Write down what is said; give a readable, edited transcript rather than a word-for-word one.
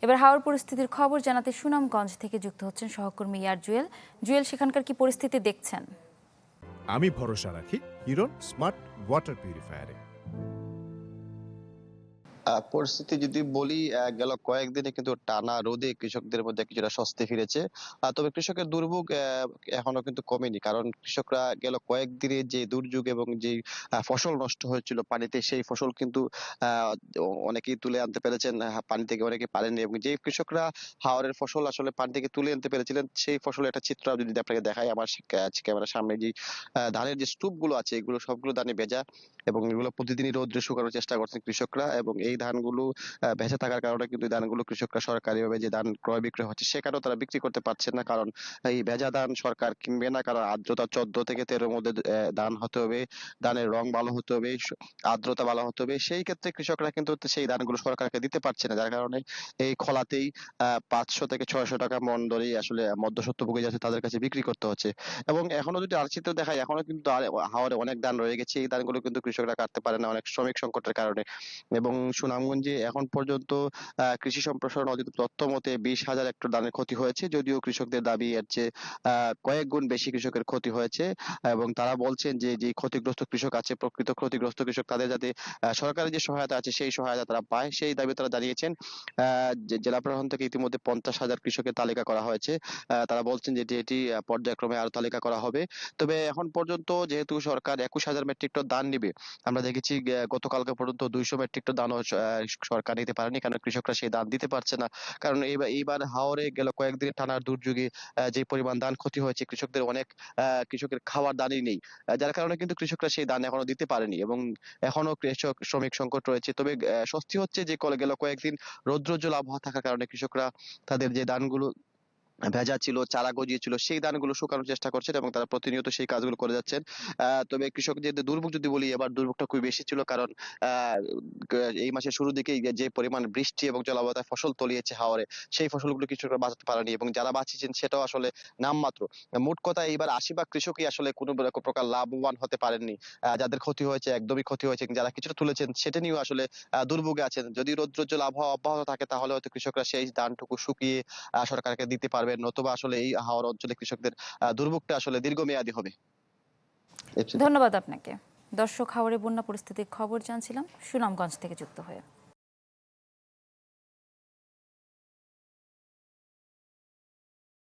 এবার হাওর পরিস্থিতির খবর জানাতে সুনামগঞ্জ থেকে যুক্ত হচ্ছেন সহকর্মী ইয়ার জুয়েল। জুয়েল, সেখানকার কি পরিস্থিতি দেখছেন? আমি ভরসা রাখি হিরন স্মার্ট ওয়াটার পিউরিফায়ারে। পরিস্থিতি যদি বলি, গেল কয়েকদিনে কিন্তু টানা রোদে কৃষকদের মধ্যে কিছুটা স্বস্তি ফিরেছে। তবে কৃষকের দুর্ভোগ এখনো কিন্তু কমেনি। কারণ কৃষকরা গেল কয়েকদিনে যে দুর্যোগ এবং যেই ফসল নষ্ট হয়েছিল পানিতে, সেই ফসল কিন্তু আ অনেকেই তুলে আনতে পেরেছেন। পানি থেকে অনেকে পারেননি, এবং যে কৃষকরা হাওরের ফসল আসলে পানি থেকে তুলে আনতে পেরেছিলেন, সেই ফসলের একটা চিত্র আমি যদি আপনাকে দেখাই, আমার ক্যামেরার সামনে যে ধানের যে স্তূপ গুলো আছে, এগুলো সবগুলো ধানে ভেজা, এবং এগুলো প্রতিদিনই রৌদ্রে শুকানোর চেষ্টা করছেন কৃষকরা। এবং এই ধানগুলো ভেসে থাকার কারণে কিন্তু এই ধানগুলো কৃষকরা সরকারিভাবে যে ধান ক্রয় বিক্রয় হচ্ছে, সেখানেও তারা বিক্রি করতে পারছেন না। কারণ এই ভেজা ধান সরকার কিনবে না। কারণ আর্দ্রতা 14 থেকে 13 এর মধ্যে ধান হতে হবে, ধানের রং ভালো হতে হবে, আর্দ্রতা ভালো হতে হবে। সেই ক্ষেত্রে কৃষকরা কিন্তু সেই ধানগুলো সরকারকে দিতে পারছে না, যার কারণে এই খলাতেই 500 থেকে 600 টাকা মন দরেই আসলে মধ্যস্বত্বভোগী যাচ্ছে তাদের কাছে বিক্রি করতে হচ্ছে। এবং এখনো যদি আরচিত্র দেখায়, এখনো কিন্তু হাওরে অনেক ধান রয়ে গেছে। এই ধানগুলো কিন্তু কৃষকরা কাটতে পারে না অনেক শ্রমিক সংকটের কারণে। এবং সুনামগঞ্জে এখন পর্যন্ত কৃষি সম্প্রসারণ অধিদপ্তর তথ্য মতে 20,000 হেক্টর ধানের ক্ষতি হয়েছে। যদিও কৃষকদের দাবি এর চেয়ে কয়েক গুণ বেশি কৃষকের ক্ষতি হয়েছে। এবং তারা বলছেন যে ক্ষতিগ্রস্ত কৃষক আছে, প্রকৃত ক্ষতিগ্রস্ত কৃষক, তাদের যাতে সরকারি যে সহায়তা আছে সেই সহায়তা তারা পায়, সেই দাবি তারা জানিয়েছেন। জেলা প্রশাসন থেকে ইতিমধ্যে 50,000 কৃষকের তালিকা করা হয়েছে। তারা বলছেন যে এটি পর্যায়ক্রমে আরো তালিকা করা হবে। তবে এখন পর্যন্ত যেহেতু সরকার 21,000 মেট্রিক টন ধান নিবে, আমরা দেখেছি গতকালকে পর্যন্ত 200 মেট্রিক টন ধানও সরকার নিতে পারেনি, কারণ কৃষকরা সেই ধান দিতে পারছে না। কারণ এইবার হাওরে গেল কয়েকদিন টানার দুর্যোগে যে পরিমাণ ধান ক্ষতি হয়েছে, কৃষকদের অনেক কৃষকের খাওয়ার ধানই নেই। যার কারণে কিন্তু কৃষকরা সেই ধান এখনো দিতে পারেনি, এবং এখনো কৃষক শ্রমিক সংকট রয়েছে। তবে স্বস্তি হচ্ছে যে গেল কয়েকদিন রৌদ্রোজ্জ্বল আবহাওয়া থাকার কারণে কৃষকরা তাদের যে ধানগুলো ভেজা ছিল, চারা গজিয়েছিল, সেই ধানগুলো শুকানোর চেষ্টা করছেন, এবং তারা প্রতিনিয়ত সেই কাজগুলো করে যাচ্ছেন। তবে কৃষকদের যে দুর্ভোগ যদি বলি, এবার দুর্ভোগটা খুবই বেশি ছিল। কারণ আহ, এই মাসের শুরুর দিকেই যে পরিমাণ বৃষ্টি এবং জলাবদ্ধতায় ফসল তলিয়েছে হাওরে, সেই ফসলগুলো কৃষকরা বাঁচাতে পারেনি, এবং যারা বাঁচিয়েছেন সেটাও আসলে নামমাত্র। মোট কথা এইবার 80 ভাগ কৃষকই আসলে কোনো প্রকার লাভবান হতে পারেননি। যাদের ক্ষতি হয়েছে, একদমই ক্ষতি হয়েছে, যারা কিছুটা তুলেছেন সেটা নিয়েও আসলে দুর্ভোগে আছেন। যদি রৌদ্রোজ্জ্বল আবহাওয়া অব্যাহত থাকে, তাহলে হয়তো কৃষকরা সেই ধানটুকু শুকিয়ে সরকারকে দিতে পারবেন, নতুবা আসলে এই হাওর অঞ্চলে কৃষকদের দুর্ভোগটা আসলে দীর্ঘমেয়াদী হবে। ধন্যবাদ আপনাকে। দর্শক, হাওরে বন্যা পরিস্থিতির খবর জানছিলাম সুনামগঞ্জ থেকে যুক্ত হয়ে।